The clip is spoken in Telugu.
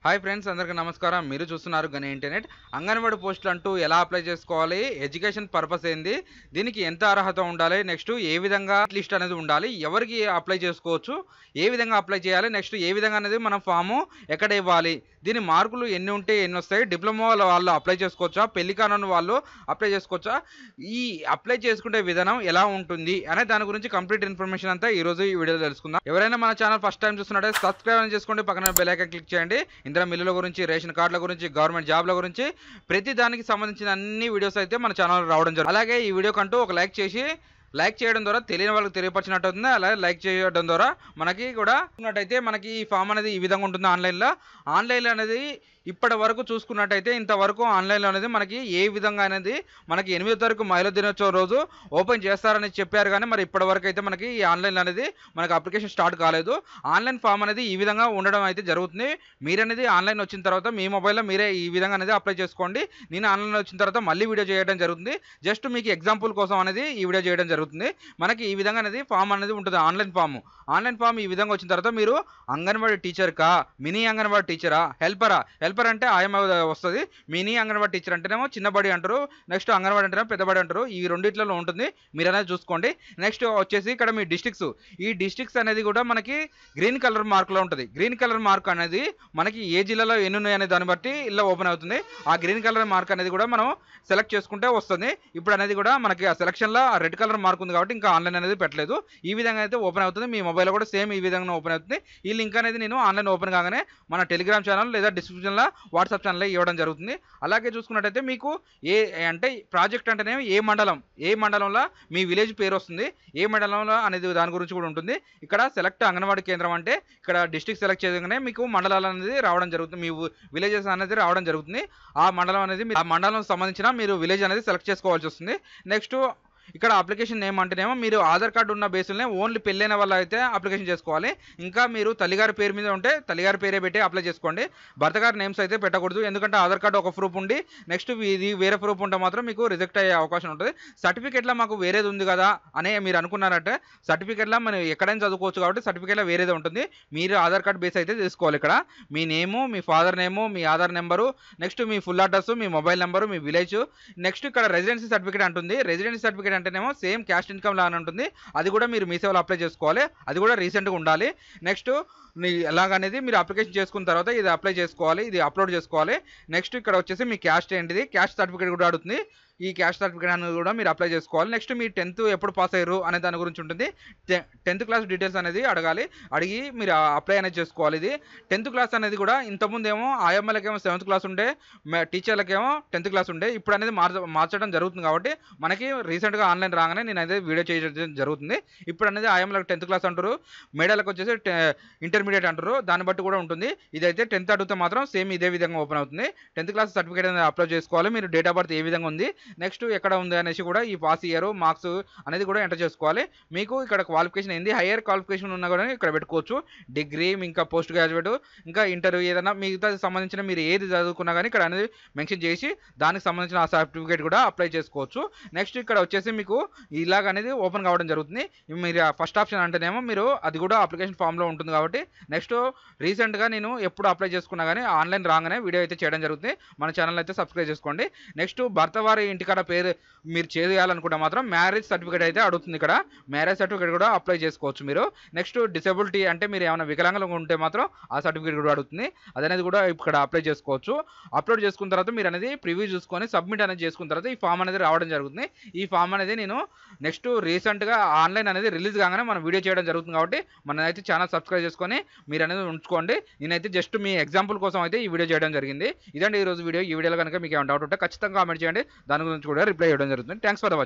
హాయ్ ఫ్రెండ్స్, అందరికీ నమస్కారం. మీరు చూస్తున్నారు గని ఇంటర్నెట్. అంగన్వాడీ పోస్టులు అంటూ ఎలా అప్లై చేసుకోవాలి, ఎడ్యుకేషన్ పర్పస్ ఏంది, దీనికి ఎంత అర్హత ఉండాలి, నెక్స్ట్ ఏ విధంగా లిస్ట్ అనేది ఉండాలి, ఎవరికి అప్లై చేసుకోవచ్చు, ఏ విధంగా అప్లై చేయాలి, నెక్స్ట్ ఏ విధంగా అనేది మనం ఫాము ఎక్కడ ఇవ్వాలి, దీని మార్కులు ఎన్ని ఉంటే ఎన్ని వస్తాయి, డిప్లొమా వాళ్ళు అప్లై చేసుకోవచ్చా, పెళ్లి కానని వాళ్ళు అప్లై చేసుకోవచ్చా, ఈ అప్లై చేసుకునే విధానం ఎలా ఉంటుంది అనే దాని గురించి కంప్లీట్ ఇన్ఫర్మేషన్ అంతా ఈ రోజు ఈ వీడియోలో తెలుసుకుందాం. ఎవరైనా మన ఛానల్ ఫస్ట్ టైం చూస్తున్నట్టే సబ్స్క్రైబ్ చేసుకోండి, పక్కన బెల్ ఐకాన్ క్లిక్ చేయండి. ఇందిరా మిల్లుల గురించి, రేషన్ కార్డుల గురించి, గవర్నమెంట్ జాబ్ల గురించి ప్రతి దానికి సంబంధించిన అన్ని వీడియోస్ అయితే మన ఛానల్ రావడం జరుగుతుంది. అలాగే ఈ వీడియో కంటూ ఒక లైక్ చేయడం ద్వారా తెలియని వాళ్ళకి తెలియపరిచినట్టు అవుతుంది. అలాగే లైక్ చేయడం ద్వారా మనకి కూడా ఉన్నట్టయితే మనకి ఈ ఫామ్ అనేది ఈ విధంగా ఉంటుంది. ఆన్లైన్లో అనేది ఇప్పటి వరకు చూసుకున్నట్టయితే ఇంతవరకు ఆన్లైన్లో అనేది మనకి ఏ విధంగా అనేది మనకి 8వ తారీఖు మహిళా దినోత్సవం రోజు ఓపెన్ చేస్తారని చెప్పారు. కానీ మరి ఇప్పటి వరకు అయితే మనకి ఈ ఆన్లైన్ అనేది మనకి అప్లికేషన్ స్టార్ట్ కాలేదు. ఆన్లైన్ ఫామ్ అనేది ఈ విధంగా ఉండడం అయితే జరుగుతుంది. మీరనేది ఆన్లైన్ వచ్చిన తర్వాత మీ మొబైల్లో మీరే ఈ విధంగా అనేది అప్లై చేసుకోండి. నేను ఆన్లైన్లో వచ్చిన తర్వాత మళ్ళీ వీడియో చేయడం జరుగుతుంది. జస్ట్ మీకు ఎగ్జాంపుల్ కోసం అనేది ఈ వీడియో చేయడం జరుగుతుంది. మనకి ఈ విధంగా అనేది ఫామ్ అనేది ఉంటుంది. ఆన్లైన్ ఫామ్ ఈ విధంగా వచ్చిన తర్వాత మీరు అంగన్వాడీ టీచర్కా, మినీ అంగన్వాడీ టీచరా, హెల్పర్ అంటే ఆయమ్మ వస్తుంది. మినీ అంగన్వాడీ టీచర్ అంటేనేమో చిన్న బడి అంటారు, నెక్స్ట్ అంగన్వాడీ అంటేనేమో పెద్ద బడి అంటారు. ఈ రెండిట్లలో ఉంటుంది, మీరు అనేది చూసుకోండి. నెక్స్ట్ వచ్చేసి ఇక్కడ మీ డిస్ట్రిక్ట్స్, ఈ డిస్ట్రిక్ట్స్ అనేది కూడా మనకి గ్రీన్ కలర్ మార్క్లో ఉంటుంది. గ్రీన్ కలర్ మార్క్ అనేది మనకి ఏ జిల్లాలో ఎన్ని ఉన్నాయి అనే దాన్ని బట్టి ఇలా ఓపెన్ అవుతుంది. ఆ గ్రీన్ కలర్ మార్క్ అనేది కూడా మనం సెలెక్ట్ చేసుకుంటే వస్తుంది. ఇప్పుడు అనేది కూడా మనకి ఆ సెలక్షన్లో ఆ రెడ్ కలర్ మార్క్ ఉంది కాబట్టి ఇంకా ఆన్లైన్ అనేది పెట్టలేదు. ఈ విధంగా అయితే ఓపెన్ అవుతుంది. మీ మొబైల్లో కూడా సేమ్ ఈ విధంగా ఓపెన్ అవుతుంది. ఈ లింక్ అనేది నేను ఆన్లైన్ ఓపెన్ కాగానే మన టెలిగ్రామ్ ఛానల్ లేదా డిస్క్రిప్షన్లో వాట్సాప్ ఛానల్లో ఇవ్వడం జరుగుతుంది. అలాగే చూసుకున్నట్టయితే మీకు అంటే ప్రాజెక్ట్ అంటేనే ఏ మండలంలో మీ విలేజ్ పేరు వస్తుంది, ఏ మండలంలో అనేది దాని గురించి కూడా ఉంటుంది. ఇక్కడ సెలెక్ట్ అంగన్వాడీ కేంద్రం అంటే ఇక్కడ డిస్ట్రిక్ట్ సెలెక్ట్ చేయగానే మీకు మండలాలు అనేది రావడం జరుగుతుంది, మీ విలేజెస్ అనేది రావడం జరుగుతుంది. ఆ మండలం అనేది ఆ మండలం సంబంధించిన మీరు విలేజ్ అనేది సెలెక్ట్ చేసుకోవాల్సి వస్తుంది. నెక్స్ట్ ఇక్కడ అప్లికేషన్ నేమ్ అంటేనేమో మీరు ఆధార్ కార్డు ఉన్న బేస్లోనే ఓన్లీ పెళ్ళైన వాళ్ళు అయితే అప్లికేషన్ చేసుకోవాలి. ఇంకా మీరు తల్లిగారి పేరు మీద ఉంటే తల్లిగారి పేరే పెట్టి అప్లై చేసుకోండి. భర్త గారి నేమ్స్ అయితే పెట్టకూడదు. ఎందుకంటే ఆధార్ కార్డు ఒక ప్రూఫ్ ఉండి నెక్స్ట్ ఇది వేరే ప్రూఫ్ ఉంటే మాత్రం మీకు రిజెక్ట్ అయ్యే అవకాశం ఉంటుంది. సర్టిఫికేట్లో మాకు వేరేది ఉంది కదా అని మీరు అనుకున్నారంటే సర్టిఫికేట్లో మనం ఎక్కడైనా చదువుకోవచ్చు కాబట్టి సర్టిఫికేట్లో వేరేదే ఉంటుంది. మీరు ఆధార్ కార్డు బేస్ అయితే తీసుకోవాలి. ఇక్కడ మీ నేము, మీ ఫాదర్ నేము, మీ ఆధార్ నెంబరు, నెక్స్ట్ మీ ఫుల్ అడ్రస్, మీ మొబైల్ నెంబరు, మీ విలేజ్, నెక్స్ట్ ఇక్కడ రెసిడెన్సీ సర్టిఫికేట్ అంటుంది. రెసిడెన్సీ సర్టిఫికేట్ అంటేనేమో సేమ్ క్యాస్ట్ ఇన్కమ్ లానే ఉంటుంది. అది కూడా మీరు మీ సేవలో అప్లై చేసుకోవాలి. అది కూడా రీసెంట్గా ఉండాలి. నెక్స్ట్ ఎలాగనేది మీరు అప్లికేషన్ చేసుకున్న తర్వాత ఇది అప్లై చేసుకోవాలి, ఇది అప్లోడ్ చేసుకోవాలి. నెక్స్ట్ ఇక్కడ వచ్చేసి మీ క్యాస్ట్ ఏంటిది, క్యాస్ట్ సర్టిఫికేట్ కూడా అడుగుతుంది. ఈ క్యాస్ట్ సర్టిఫికేట్ అనేది కూడా మీరు అప్లై చేసుకోవాలి. నెక్స్ట్ మీ 10th ఎప్పుడు పాస్ అయ్యారు అనే దాని గురించి ఉంటుంది. 10th క్లాస్ డీటెయిల్స్ అనేది అడిగి మీరు అప్లై అనేది చేసుకోవాలి. ఇది 10th క్లాస్ అనేది కూడా ఇంతకుముందు ఏమో ఆయమ్మలకేమో 7th క్లాస్ ఉండే, టీచర్లకేమో 10th క్లాస్ ఉండే. ఇప్పుడు అనేది మార్చడం జరుగుతుంది కాబట్టి మనకి రీసెంట్గా ఆన్లైన్ రాగానే నేను అయితే వీడియో చేయడం జరుగుతుంది. ఇప్పుడు అనేది ఆయమ్మలకు 10th క్లాస్ అంటారు, మేడలకు వచ్చేసి ఇంటర్మీడియట్ అంటారు. దాన్ని బట్టి కూడా ఉంటుంది. ఇదైతే 10th అడిగితే మాత్రం సేమ్ ఇదే విధంగా ఓపెన్ అవుతుంది. 10th క్లాస్ సర్టిఫికేట్ అనేది అప్లై చేసుకోవాలి. మీరు డేట్ ఆఫ్ బర్త్ ఏ విధంగా ఉంది, నెక్స్ట్ ఎక్కడ ఉంది అనేసి కూడా ఈ పాస్ ఇయర్ మార్క్స్ అనేది కూడా ఎంటర్ చేసుకోవాలి. మీకు ఇక్కడ క్వాలిఫికేషన్ ఏంది, హైయర్ క్వాలిఫికేషన్ ఉన్నా కూడా ఇక్కడ పెట్టుకోవచ్చు. డిగ్రీ, ఇంకా పోస్ట్ గ్రాడ్యుయేట్, ఇంకా ఇంటర్వ్యూ ఏదైనా మిగతా సంబంధించిన మీరు ఏది చదువుకున్నా కానీ ఇక్కడ అనేది మెన్షన్ చేసి దానికి సంబంధించిన ఆ సర్టిఫికేట్ కూడా అప్లై చేసుకోవచ్చు. నెక్స్ట్ ఇక్కడ వచ్చేసి మీకు ఇలాగ అనేది ఓపెన్ కావడం జరుగుతుంది. మీరు ఫస్ట్ ఆప్షన్ అంటేనేమో మీరు అది కూడా అప్లికేషన్ ఫామ్లో ఉంటుంది కాబట్టి నెక్స్ట్ రీసెంట్గా నేను ఎప్పుడు అప్లై చేసుకున్నా కానీ ఆన్లైన్ రాగానే వీడియో అయితే చేయడం జరుగుతుంది. మన ఛానల్ అయితే సబ్స్క్రైబ్ చేసుకోండి. నెక్స్ట్ భర్త వారి ఇంటికాడ పేరు మీరు చేయాలనుకుంటే మాత్రం మ్యారేజ్ సర్టిఫికేట్ అయితే అడుగుతుంది. ఇక్కడ మ్యారేజ్ సర్టిఫికేట్ కూడా అప్లై చేసుకోవచ్చు మీరు. నెక్స్ట్ డిసేబిలిటీ అంటే మీరు ఏమైనా వికలాంగులు ఉంటే మాత్రం ఆ సర్టిఫికేట్ కూడా అడుగుతుంది. అదనేది కూడా ఇక్కడ అప్లై చేసుకోవచ్చు. అప్లోడ్ చేసుకున్న తర్వాత మీరు అనేది ప్రివ్యూ చూసుకొని సబ్మిట్ అనేది చేసుకున్న తర్వాత ఈ ఫామ్ అనేది రావడం జరుగుతుంది. ఈ ఫామ్ అనేది నేను నెక్స్ట్ రీసెంట్గా ఆన్లైన్ అనేది రిలీజ్ కాగానే మనం వీడియో చేయడం జరుగుతుంది కాబట్టి మనైతే ఛానల్ సబ్స్క్రైబ్ చేసుకొని మీరు అనేది ఉంచుకోండి. నేనైతే జస్ట్ మీ ఎగ్జాంపుల్ కోసం అయితే ఈ వీడియో చేయడం జరిగింది. ఇదండి ఈరోజు వీడియో. ఈ వీడియోలో కనుక మీకు ఏమైనా డౌట్ ఉంటే ఖచ్చితంగా కామెంట్ చేయండి. దాని గురించి కూడా రిప్లై చేయడం జరుగుతుంది. Thanks for the watching.